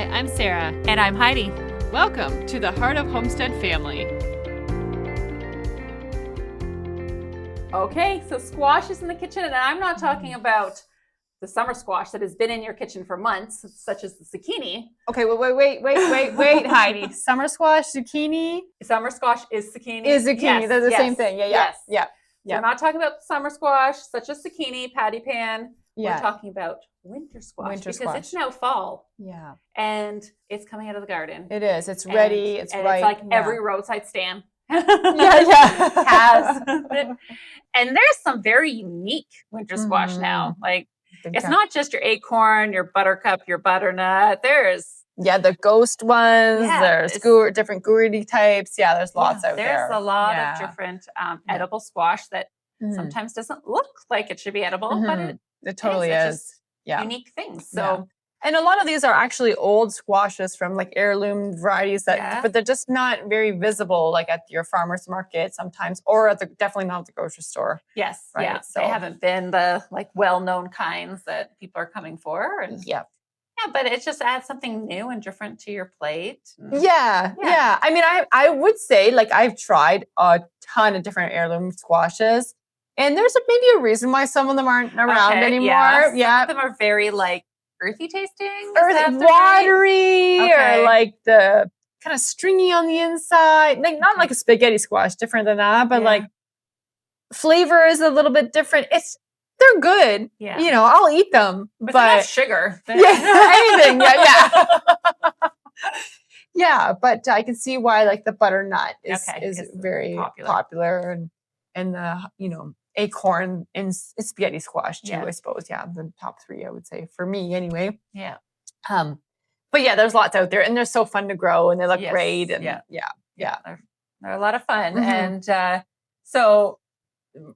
Hi, I'm Sarah. And I'm Heidi. Welcome to the Heart of Homestead Family. Okay, so squash is in the kitchen, and I'm not talking about the summer squash that has been in your kitchen for months, such as the zucchini. Okay, wait, Heidi. Summer squash, zucchini. Summer squash is zucchini. Is zucchini. Yes, They're the yes, same thing. yes. Yeah. So we're not talking about summer squash, such as zucchini, patty pan. Yeah. We're talking about winter squash because it's now fall. Yeah. And it's coming out of the garden. It is. It's ready. It's and ripe. It's like every roadside stand. has. And there's some very unique winter squash now. Like it's not just your acorn, your buttercup, your butternut. There's the ghost ones. Yeah, there's different gourdy types. Yeah, there's lots out there. There's a lot of different edible squash that sometimes doesn't look like it should be edible, but it totally is. Yeah, unique things. So. And a lot of these are actually old squashes from like heirloom varieties but they're just not very visible, like at your farmer's market sometimes, or definitely not at the grocery store. Yes, right? Yeah. So they haven't been the like well-known kinds that people are coming for. And yeah, but it just adds something new and different to your plate. Yeah. I mean, I would say like I've tried a ton of different heirloom squashes, and there's maybe a reason why some of them aren't around anymore. Some of them are very like earthy tasting, watery, or like the kind of stringy on the inside. Like not like a spaghetti squash, different than that, but like flavor is a little bit different. They're good. Yeah. You know, I'll eat them. But sugar. Anything. Yeah, but I can see why like the butternut is very popular and the acorn and spaghetti squash too, I suppose. Yeah, the top three, I would say, for me anyway. Yeah. But yeah, there's lots out there, and they're so fun to grow, and they look great. And they're a lot of fun. And so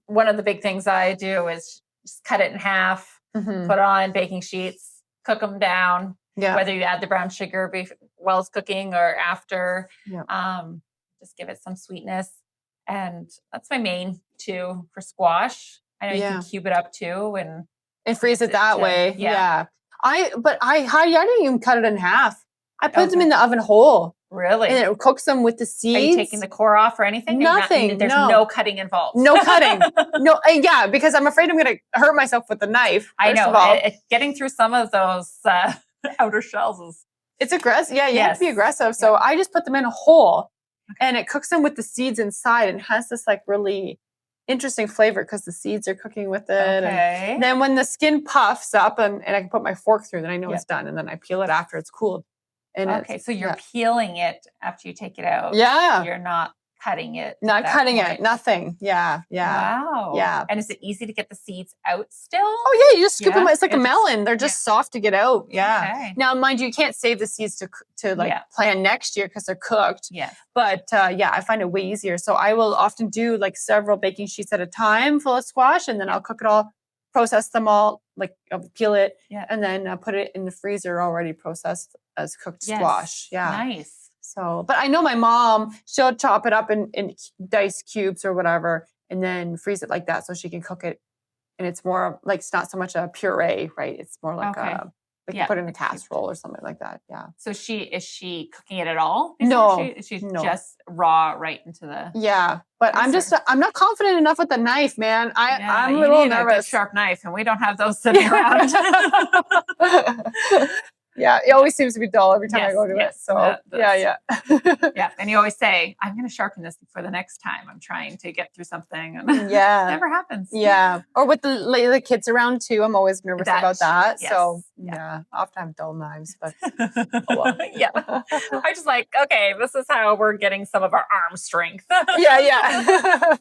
one of the big things I do is just cut it in half, put on baking sheets, cook them down. Yeah. Whether you add the brown sugar while it's cooking or after, just give it some sweetness. And that's my main too for squash. I know you can cube it up too and freeze it that way. Yeah. I didn't even cut it in half. I put them in the oven whole. Really? And it cooks them with the seeds. Are you taking the core off or anything? Nothing. There's no cutting involved. No cutting. No. Yeah, because I'm afraid I'm going to hurt myself with the knife. I know. Getting through some of those outer shells it's aggressive. Yeah, you have to be aggressive. So I just put them in a whole. And it cooks them with the seeds inside and has this like really interesting flavor because the seeds are cooking with it. Okay. And then when the skin puffs up and I can put my fork through, then I know it's done. And then I peel it after it's cooled. And so you're peeling it after you take it out. Yeah. You're not cutting it. Not cutting it. Nothing. Yeah. Wow. Yeah. And is it easy to get the seeds out still? Oh yeah, you just scoop them. It's like a melon. They're just soft to get out. Yeah. Okay. Now, mind you can't save the seeds to plant next year because they're cooked. Yeah. But I find it way easier. So I will often do like several baking sheets at a time full of squash, and then I'll cook it all, process them all, like I'll peel it, and then put it in the freezer already processed as cooked squash. Yeah. Nice. So, but I know my mom, she'll chop it up in dice cubes or whatever, and then freeze it like that so she can cook it. And it's more like, it's not so much a puree, right? It's more like you put it in a casserole or something like that. Yeah. So is she cooking it at all? No. She's just raw right into the. Yeah. But I'm not confident enough with the knife, man. I'm a little nervous. A sharp knife, and we don't have those sitting around. Yeah, it always seems to be dull every time I go to it. So yeah. And you always say, I'm going to sharpen this for the next time I'm trying to get through something. And it never happens. Yeah. Or with the kids around too. I'm always nervous about that. Yes. So often I have dull knives, but I'm just like, okay, this is how we're getting some of our arm strength. Yeah.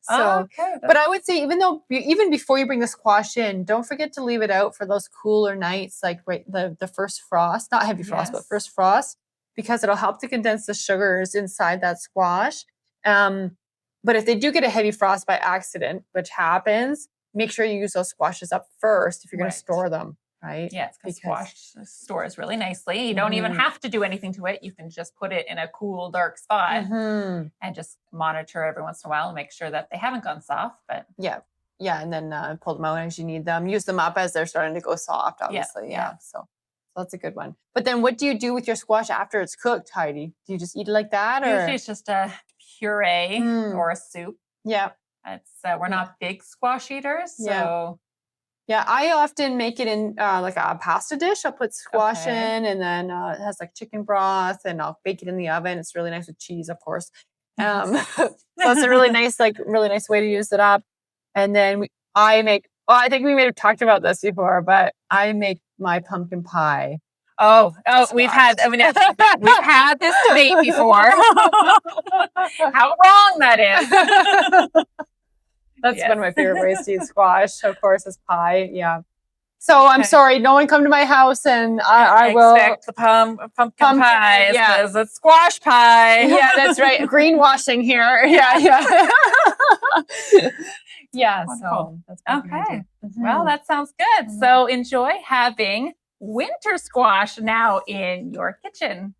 So, but I would say even before you bring the squash in, don't forget to leave it out for those cooler nights, like the first frost, not heavy frost, but first frost, because it'll help to condense the sugars inside that squash. But if they do get a heavy frost by accident, which happens, make sure you use those squashes up first if you're going to store them. Right? Yes, because squash stores really nicely. You don't even have to do anything to it. You can just put it in a cool, dark spot and just monitor every once in a while and make sure that they haven't gone soft. But and then pull them out as you need them. Use them up as they're starting to go soft, obviously. Yeah. So So that's a good one. But then what do you do with your squash after it's cooked, Heidi? Do you just eat it like that? Or? Usually it's just a puree or a soup. Yeah. It's we're not big squash eaters, so yeah, I often make it in like a pasta dish. I'll put squash in, and then it has like chicken broth, and I'll bake it in the oven. It's really nice with cheese, of course. So it's a really nice way to use it up. And then I make. Oh, I think we may have talked about this before, but I make my pumpkin pie. Oh, we've had this debate before. How wrong that is. That's one of my favorite ways to eat squash, of course, is pie. Yeah. So I'm sorry, no one come to my house, and I will expect the pumpkin pie. Yeah, it's a squash pie. Yeah, that's right. Greenwashing here. Yeah. Yeah. So that's okay. Well, that sounds good. So enjoy having winter squash now in your kitchen.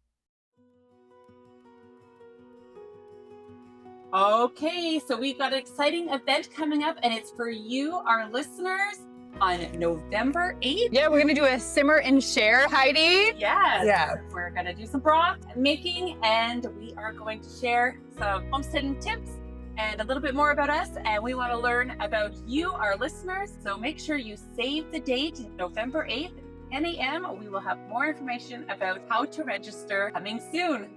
Okay, so we've got an exciting event coming up, and it's for you, our listeners, on November 8th. Yeah, we're going to do a simmer and share, Heidi. Yes. Yeah. We're going to do some broth making, and we are going to share some homesteading tips and a little bit more about us, and we want to learn about you, our listeners. So make sure you save the date, November 8th, 10 a.m. We will have more information about how to register coming soon.